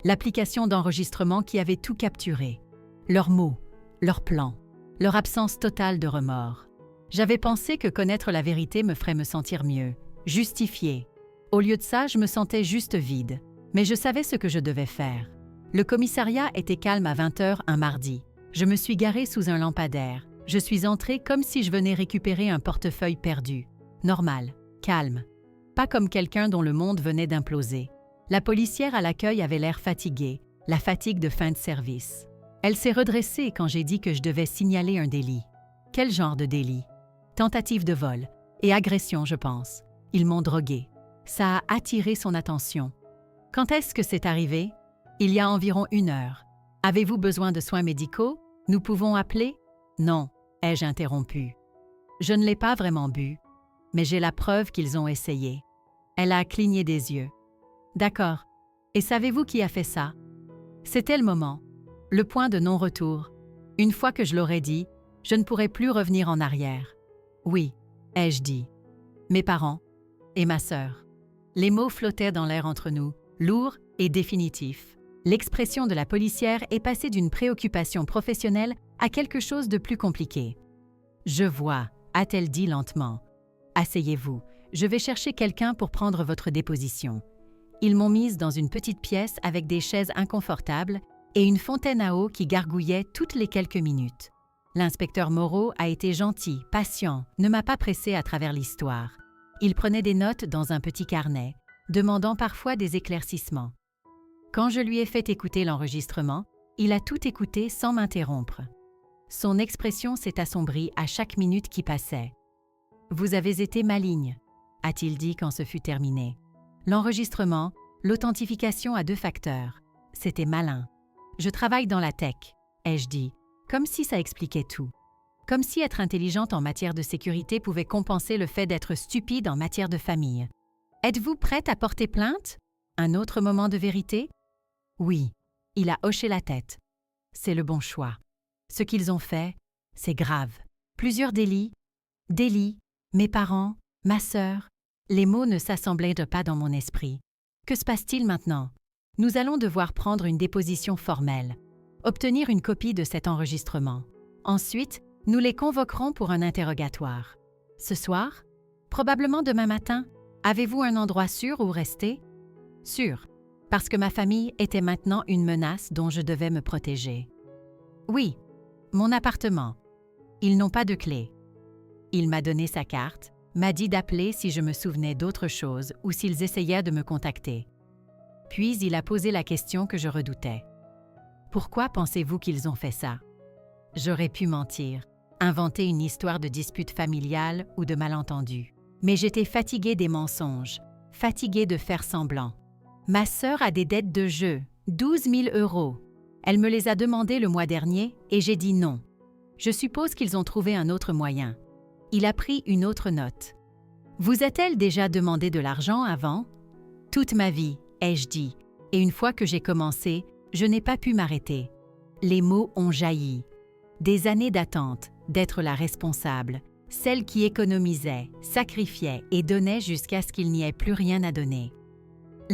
L'application d'enregistrement qui avait tout capturé. Leurs mots, leurs plans, leur absence totale de remords. J'avais pensé que connaître la vérité me ferait me sentir mieux, justifiée. Au lieu de ça, je me sentais juste vide. Mais je savais ce que je devais faire. Le commissariat était calme à 20 h un mardi. Je me suis garée sous un lampadaire. Je suis entrée comme si je venais récupérer un portefeuille perdu. Normal, calme. Pas comme quelqu'un dont le monde venait d'imploser. La policière à l'accueil avait l'air fatiguée, la fatigue de fin de service. Elle s'est redressée quand j'ai dit que je devais signaler un délit. Quel genre de délit? Tentative de vol et agression, je pense. Ils m'ont droguée. Ça a attiré son attention. Quand est-ce que c'est arrivé? Il y a environ 1 heure. Avez-vous besoin de soins médicaux? Nous pouvons appeler? Non, ai-je interrompu. Je ne l'ai pas vraiment bu, mais j'ai la preuve qu'ils ont essayé. Elle a cligné des yeux. D'accord. Et savez-vous qui a fait ça? C'était le moment, le point de non-retour. Une fois que je l'aurais dit, je ne pourrais plus revenir en arrière. Oui, ai-je dit. Mes parents et ma sœur. Les mots flottaient dans l'air entre nous, lourds et définitifs. L'expression de la policière est passée d'une préoccupation professionnelle à quelque chose de plus compliqué. « Je vois », a-t-elle dit lentement. « Asseyez-vous, je vais chercher quelqu'un pour prendre votre déposition. » Ils m'ont mise dans une petite pièce avec des chaises inconfortables et une fontaine à eau qui gargouillait toutes les quelques minutes. L'inspecteur Moreau a été gentil, patient, ne m'a pas pressé à travers l'histoire. Il prenait des notes dans un petit carnet, demandant parfois des éclaircissements. Quand je lui ai fait écouter l'enregistrement, il a tout écouté sans m'interrompre. Son expression s'est assombrie à chaque minute qui passait. « Vous avez été maligne », a-t-il dit quand ce fut terminé. L'enregistrement, l'authentification à 2 facteurs. C'était malin. Je travaille dans la tech, ai-je dit, comme si ça expliquait tout. Comme si être intelligente en matière de sécurité pouvait compenser le fait d'être stupide en matière de famille. Êtes-vous prête à porter plainte? Un autre moment de vérité? Oui, il a hoché la tête. C'est le bon choix. Ce qu'ils ont fait, c'est grave. Plusieurs délits, mes parents, ma sœur. Les mots ne s'assemblaient pas dans mon esprit. Que se passe-t-il maintenant? Nous allons devoir prendre une déposition formelle, obtenir une copie de cet enregistrement. Ensuite, nous les convoquerons pour un interrogatoire. Ce soir? Probablement demain matin. Avez-vous un endroit sûr où rester? Sûr, parce que ma famille était maintenant une menace dont je devais me protéger. Oui, mon appartement. Ils n'ont pas de clé. Il m'a donné sa carte, m'a dit d'appeler si je me souvenais d'autre chose ou s'ils essayaient de me contacter. Puis il a posé la question que je redoutais. Pourquoi pensez-vous qu'ils ont fait ça? J'aurais pu mentir, inventer une histoire de dispute familiale ou de malentendu. Mais j'étais fatiguée des mensonges, fatiguée de faire semblant. Ma sœur a des dettes de jeu, 12 000 €. Elle me les a demandées le mois dernier et j'ai dit non. Je suppose qu'ils ont trouvé un autre moyen. Il a pris une autre note. Vous a-t-elle déjà demandé de l'argent avant? Toute ma vie, ai-je dit, et une fois que j'ai commencé, je n'ai pas pu m'arrêter. Les mots ont jailli. Des années d'attente, d'être la responsable, celle qui économisait, sacrifiait et donnait jusqu'à ce qu'il n'y ait plus rien à donner.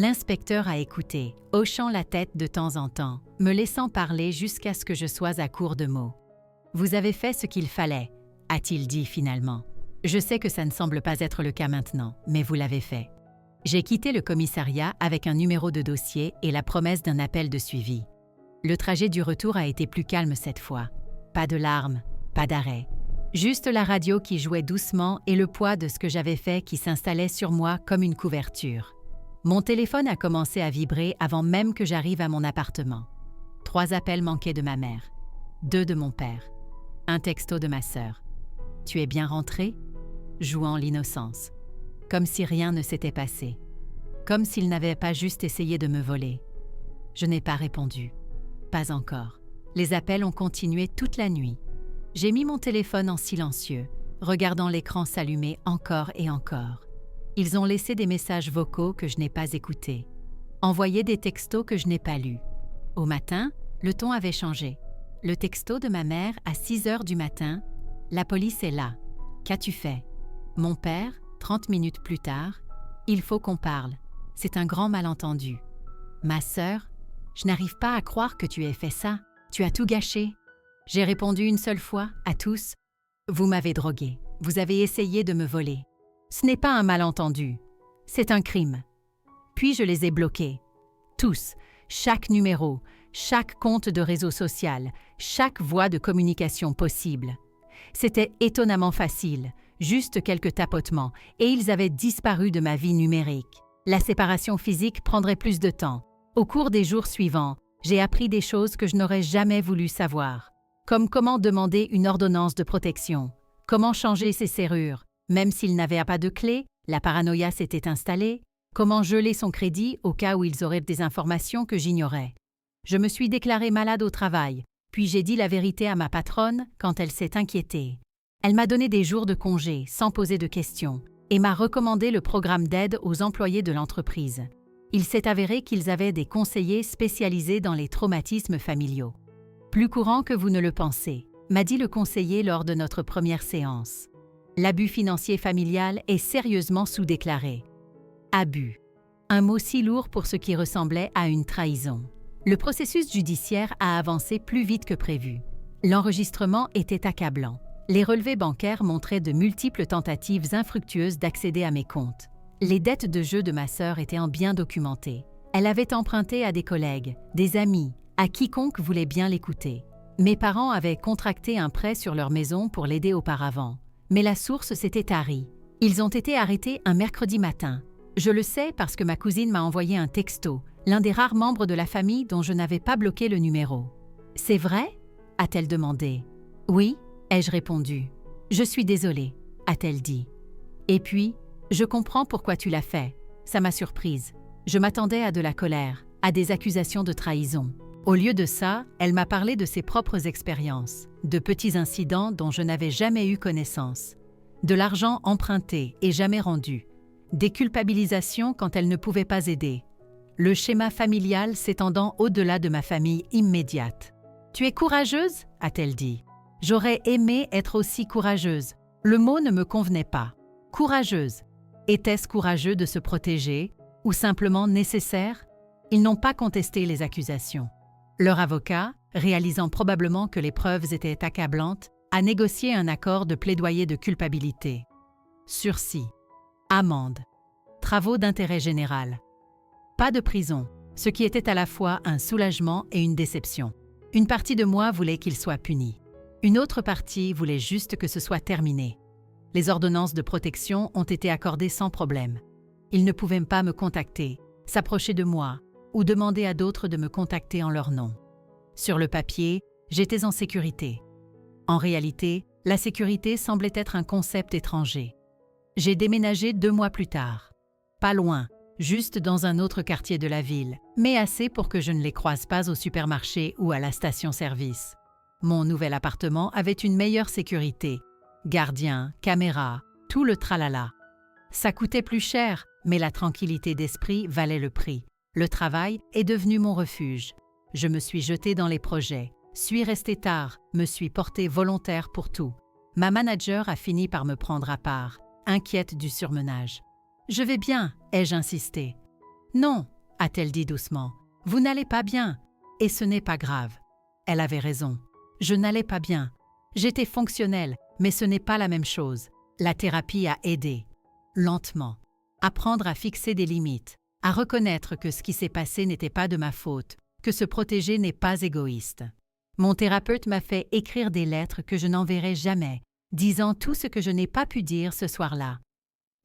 L'inspecteur a écouté, hochant la tête de temps en temps, me laissant parler jusqu'à ce que je sois à court de mots. « Vous avez fait ce qu'il fallait », a-t-il dit finalement. « Je sais que ça ne semble pas être le cas maintenant, mais vous l'avez fait. » J'ai quitté le commissariat avec un numéro de dossier et la promesse d'un appel de suivi. Le trajet du retour a été plus calme cette fois. Pas de larmes, pas d'arrêt. Juste la radio qui jouait doucement et le poids de ce que j'avais fait qui s'installait sur moi comme une couverture. Mon téléphone a commencé à vibrer avant même que j'arrive à mon appartement. 3 appels manquaient de ma mère, 2 de mon père, un texto de ma sœur. « Tu es bien rentré ?» Jouant l'innocence. Comme si rien ne s'était passé. Comme s'il n'avait pas juste essayé de me voler. Je n'ai pas répondu. Pas encore. Les appels ont continué toute la nuit. J'ai mis mon téléphone en silencieux, regardant l'écran s'allumer encore et encore. Ils ont laissé des messages vocaux que je n'ai pas écoutés, envoyé des textos que je n'ai pas lus. Au matin, le ton avait changé. Le texto de ma mère à 6 heures du matin, « La police est là. Qu'as-tu fait ?» Mon père, 30 minutes plus tard, « Il faut qu'on parle. C'est un grand malentendu. » Ma sœur, « Je n'arrive pas à croire que tu aies fait ça. Tu as tout gâché. » J'ai répondu une seule fois, à tous, « Vous m'avez drogué. Vous avez essayé de me voler. Ce n'est pas un malentendu. C'est un crime. » Puis je les ai bloqués. Tous, chaque numéro, chaque compte de réseau social, chaque voie de communication possible. C'était étonnamment facile, juste quelques tapotements, et ils avaient disparu de ma vie numérique. La séparation physique prendrait plus de temps. Au cours des jours suivants, j'ai appris des choses que je n'aurais jamais voulu savoir, comme comment demander une ordonnance de protection, comment changer ses serrures, même s'il n'avait pas de clé, la paranoïa s'était installée, comment geler son crédit au cas où ils auraient des informations que j'ignorais. Je me suis déclarée malade au travail, puis j'ai dit la vérité à ma patronne quand elle s'est inquiétée. Elle m'a donné des jours de congé sans poser de questions et m'a recommandé le programme d'aide aux employés de l'entreprise. Il s'est avéré qu'ils avaient des conseillers spécialisés dans les traumatismes familiaux. « Plus courant que vous ne le pensez », m'a dit le conseiller lors de notre première séance. L'abus financier familial est sérieusement sous-déclaré. Abus. Un mot si lourd pour ce qui ressemblait à une trahison. Le processus judiciaire a avancé plus vite que prévu. L'enregistrement était accablant. Les relevés bancaires montraient de multiples tentatives infructueuses d'accéder à mes comptes. Les dettes de jeu de ma sœur étaient bien documentées. Elle avait emprunté à des collègues, des amis, à quiconque voulait bien l'écouter. Mes parents avaient contracté un prêt sur leur maison pour l'aider auparavant. Mais la source s'était tarie. Ils ont été arrêtés un mercredi matin. Je le sais parce que ma cousine m'a envoyé un texto, l'un des rares membres de la famille dont je n'avais pas bloqué le numéro. « C'est vrai ?» a-t-elle demandé. « Oui », ai-je répondu. « Je suis désolée », a-t-elle dit. Et puis, « Je comprends pourquoi tu l'as fait. Ça m'a surprise. Je m'attendais à de la colère, à des accusations de trahison. » Au lieu de ça, elle m'a parlé de ses propres expériences, de petits incidents dont je n'avais jamais eu connaissance, de l'argent emprunté et jamais rendu, des culpabilisations quand elle ne pouvait pas aider, le schéma familial s'étendant au-delà de ma famille immédiate. « Tu es courageuse ?» a-t-elle dit. « J'aurais aimé être aussi courageuse. Le mot ne me convenait pas. Courageuse. Était-ce courageux de se protéger ou simplement nécessaire ? Ils n'ont pas contesté les accusations. Leur avocat, réalisant probablement que les preuves étaient accablantes, a négocié un accord de plaidoyer de culpabilité. Sursis. Amende. Travaux d'intérêt général. Pas de prison, ce qui était à la fois un soulagement et une déception. Une partie de moi voulait qu'il soit puni. Une autre partie voulait juste que ce soit terminé. Les ordonnances de protection ont été accordées sans problème. Ils ne pouvaient pas me contacter, s'approcher de moi ou demander à d'autres de me contacter en leur nom. Sur le papier, j'étais en sécurité. En réalité, la sécurité semblait être un concept étranger. J'ai déménagé 2 mois plus tard. Pas loin, juste dans un autre quartier de la ville, mais assez pour que je ne les croise pas au supermarché ou à la station-service. Mon nouvel appartement avait une meilleure sécurité. Gardien, caméra, tout le tralala. Ça coûtait plus cher, mais la tranquillité d'esprit valait le prix. Le travail est devenu mon refuge. Je me suis jetée dans les projets, suis restée tard, me suis portée volontaire pour tout. Ma manager a fini par me prendre à part, inquiète du surmenage. « Je vais bien », ai-je insisté. Non, a-t-elle dit doucement. Vous n'allez pas bien. Et ce n'est pas grave. Elle avait raison. Je n'allais pas bien. J'étais fonctionnelle, mais ce n'est pas la même chose. La thérapie a aidé. Lentement. Apprendre à fixer des limites. À reconnaître que ce qui s'est passé n'était pas de ma faute. Que se protéger n'est pas égoïste. Mon thérapeute m'a fait écrire des lettres que je n'enverrai jamais, disant tout ce que je n'ai pas pu dire ce soir-là.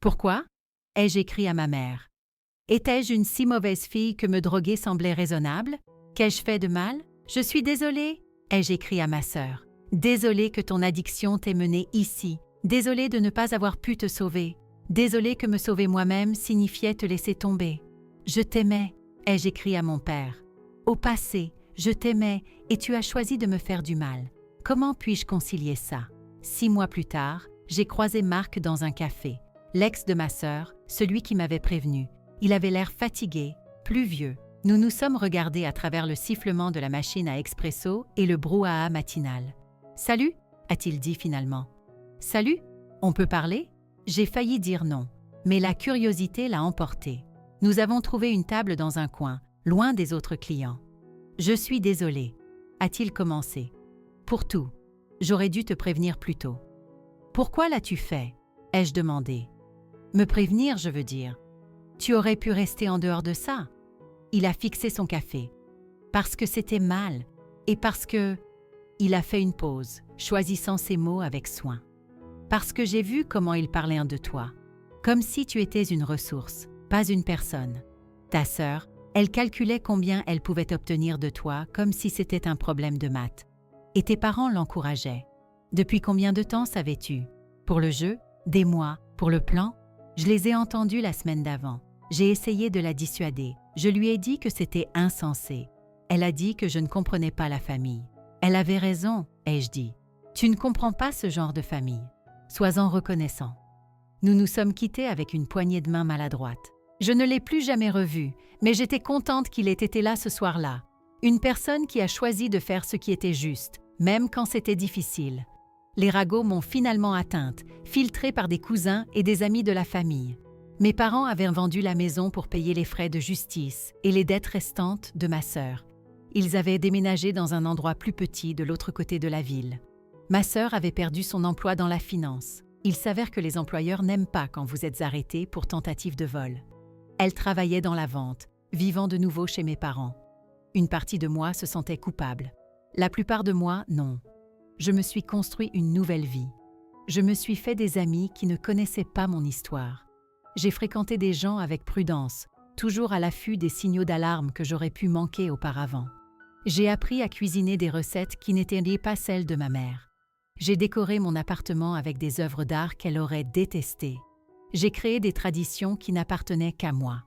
Pourquoi? Ai-je écrit à ma mère. Étais-je une si mauvaise fille que me droguer semblait raisonnable? Qu'ai-je fait de mal? Je suis désolée, ai-je écrit à ma sœur. Désolée que ton addiction t'ait menée ici. Désolée de ne pas avoir pu te sauver. Désolée que me sauver moi-même signifiait te laisser tomber. Je t'aimais, ai-je écrit à mon père. Au passé, je t'aimais et tu as choisi de me faire du mal. Comment puis-je concilier ça? 6 mois plus tard, j'ai croisé Marc dans un café. L'ex de ma sœur, celui qui m'avait prévenu. Il avait l'air fatigué, pluvieux. Nous nous sommes regardés à travers le sifflement de la machine à expresso et le brouhaha matinal. « Salut » a-t-il dit finalement. « Salut, on peut parler ?» J'ai failli dire non, mais la curiosité l'a emporté. Nous avons trouvé une table dans un coin, loin des autres clients. « Je suis désolée » a-t-il commencé. « Pour tout. J'aurais dû te prévenir plus tôt. »« Pourquoi l'as-tu fait » ai-je demandé. « Me prévenir, je veux dire. Tu aurais pu rester en dehors de ça. » Il a fixé son café. « Parce que c'était mal. Et parce que… » Il a fait une pause, choisissant ses mots avec soin. « Parce que j'ai vu comment il parlait de toi. Comme si tu étais une ressource, pas une personne. Ta sœur, elle calculait combien elle pouvait obtenir de toi comme si c'était un problème de maths. Et tes parents l'encourageaient. Depuis combien de temps savais-tu? Pour le jeu? Des mois? Pour le plan? Je les ai entendus la semaine d'avant. J'ai essayé de la dissuader. Je lui ai dit que c'était insensé. Elle a dit que je ne comprenais pas la famille. Elle avait raison, ai-je dit. Tu ne comprends pas ce genre de famille. Sois-en reconnaissant. Nous nous sommes quittés avec une poignée de main maladroite. Je ne l'ai plus jamais revu, mais j'étais contente qu'il ait été là ce soir-là. Une personne qui a choisi de faire ce qui était juste, même quand c'était difficile. Les ragots m'ont finalement atteinte, filtrée par des cousins et des amis de la famille. Mes parents avaient vendu la maison pour payer les frais de justice et les dettes restantes de ma sœur. Ils avaient déménagé dans un endroit plus petit de l'autre côté de la ville. Ma sœur avait perdu son emploi dans la finance. Il s'avère que les employeurs n'aiment pas quand vous êtes arrêté pour tentative de vol. Elle travaillait dans la vente, vivant de nouveau chez mes parents. Une partie de moi se sentait coupable. La plupart de moi, non. Je me suis construit une nouvelle vie. Je me suis fait des amis qui ne connaissaient pas mon histoire. J'ai fréquenté des gens avec prudence, toujours à l'affût des signaux d'alarme que j'aurais pu manquer auparavant. J'ai appris à cuisiner des recettes qui n'étaient pas celles de ma mère. J'ai décoré mon appartement avec des œuvres d'art qu'elle aurait détestées. J'ai créé des traditions qui n'appartenaient qu'à moi.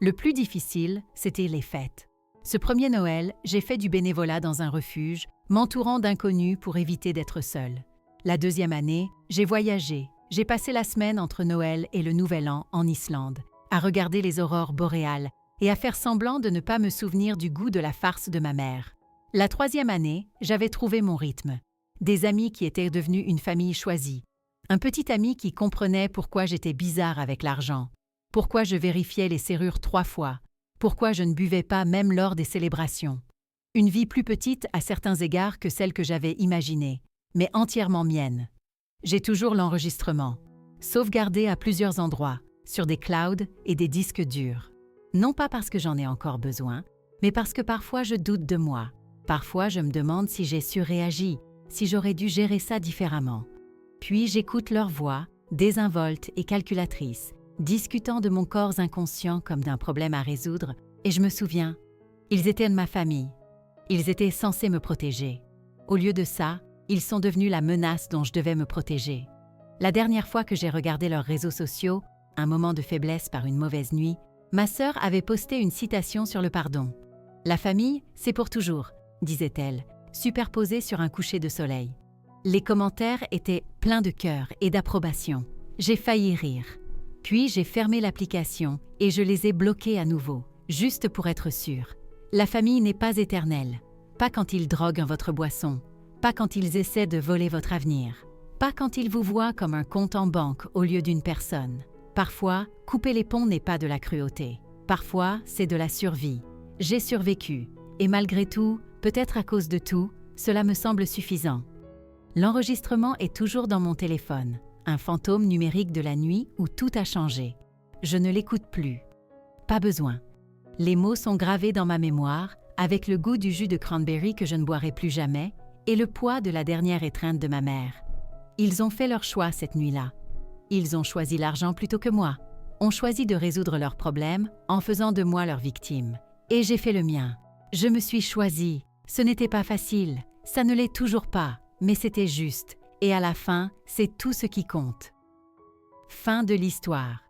Le plus difficile, c'était les fêtes. Ce premier Noël, j'ai fait du bénévolat dans un refuge, m'entourant d'inconnus pour éviter d'être seule. La deuxième année, j'ai voyagé. J'ai passé la semaine entre Noël et le Nouvel An en Islande, à regarder les aurores boréales et à faire semblant de ne pas me souvenir du goût de la farce de ma mère. La troisième année, j'avais trouvé mon rythme. Des amis qui étaient devenus une famille choisie. Un petit ami qui comprenait pourquoi j'étais bizarre avec l'argent, pourquoi je vérifiais les serrures 3 fois, pourquoi je ne buvais pas même lors des célébrations. Une vie plus petite à certains égards que celle que j'avais imaginée, mais entièrement mienne. J'ai toujours l'enregistrement, sauvegardé à plusieurs endroits, sur des clouds et des disques durs. Non pas parce que j'en ai encore besoin, mais parce que parfois je doute de moi. Parfois je me demande si j'ai surréagi, si j'aurais dû gérer ça différemment. Puis j'écoute leur voix, désinvolte et calculatrice, discutant de mon corps inconscient comme d'un problème à résoudre, et je me souviens, ils étaient de ma famille. Ils étaient censés me protéger. Au lieu de ça, ils sont devenus la menace dont je devais me protéger. La dernière fois que j'ai regardé leurs réseaux sociaux, un moment de faiblesse par une mauvaise nuit, ma sœur avait posté une citation sur le pardon. « La famille, c'est pour toujours », disait-elle, superposée sur un coucher de soleil. Les commentaires étaient pleins de cœur et d'approbation. J'ai failli rire. Puis j'ai fermé l'application et je les ai bloqués à nouveau, juste pour être sûre. La famille n'est pas éternelle. Pas quand ils droguent votre boisson. Pas quand ils essaient de voler votre avenir. Pas quand ils vous voient comme un compte en banque au lieu d'une personne. Parfois, couper les ponts n'est pas de la cruauté. Parfois, c'est de la survie. J'ai survécu. Et malgré tout, peut-être à cause de tout, cela me semble suffisant. L'enregistrement est toujours dans mon téléphone, un fantôme numérique de la nuit où tout a changé. Je ne l'écoute plus. Pas besoin. Les mots sont gravés dans ma mémoire, avec le goût du jus de cranberry que je ne boirai plus jamais et le poids de la dernière étreinte de ma mère. Ils ont fait leur choix cette nuit-là. Ils ont choisi l'argent plutôt que moi, ont choisi de résoudre leurs problèmes en faisant de moi leur victime. Et j'ai fait le mien. Je me suis choisie. Ce n'était pas facile, ça ne l'est toujours pas, mais c'était juste. Et à la fin, c'est tout ce qui compte. Fin de l'histoire.